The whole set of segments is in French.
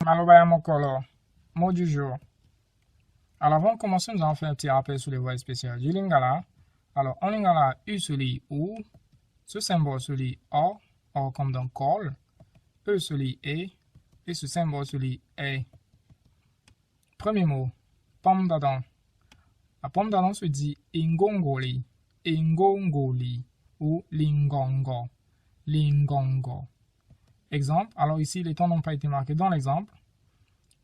Alors, bah, mon color. Mot du jour. Alors, avant de commencer, nous allons faire un petit rappel sur les voies spéciales du Lingala. Alors, en Lingala, U se lit OU, ce symbole se lit O comme dans call, E se lit E, et ce symbole se lit E. Premier mot, pomme d'Adam. La pomme d'Adam se dit ingongoli, ingongoli, ou lingongo, lingongo. Exemple, alors ici, les temps n'ont pas été marqués dans l'exemple.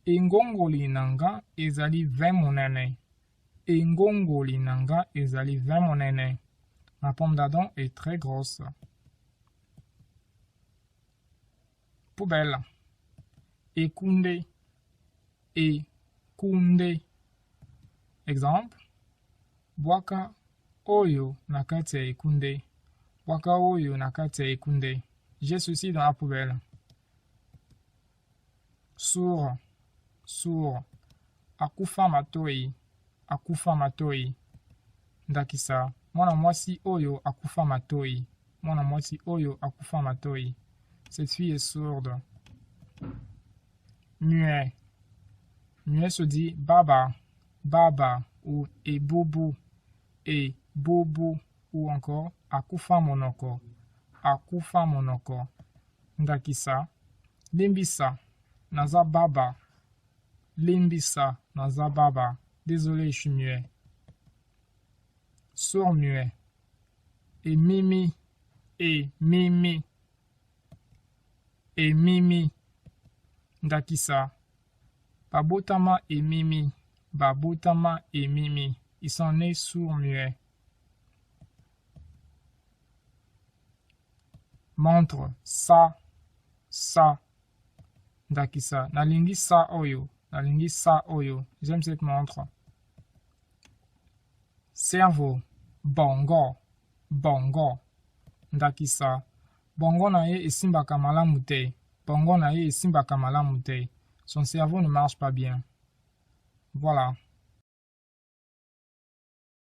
Ingongoli nanga ezali 20 monene. Ingongoli nanga ezali 20 monene. Ma pomme d'Adam est très grosse. Poubelle. Ekunde. Ekunde. Exemple. Bwaka oyo nakati ya ekunde. Bwaka oyo nakati ya ekunde. J'ai ceci dans la poubelle. Sourd. Sourd. Akufa matoi. Akufa matoi. Ndakisa. Mwana mwasi oyo akufa matoi. Mwana mwasi oyo akufa matoi. Cette fille est sourde. Muet. Muet se dit baba. Baba ou ebobo. Et bobo ou encore akufa monoko. Akufa monoko. Ndakisa. Limbisa. Naza baba. Limbisa. Naza baba. Désolé, je suis muet. Sourd muet. Et mimi. Et mimi. Et mimi. Ndakisa. Babotama et mimi. Babotama et mimi. Ils sont nés sourds muets. Montre. Ça. Ça. Ndakisa. Nalingi sa oyo. Nalingi sa oyo. J'aime cette montre. Cerveau. Bongo. Bongo. Ndakisa. Bongo na ye esimbaka malamu te. Bongo na ye esimbaka malamu te. Son cerveau ne marche pas bien. Voilà.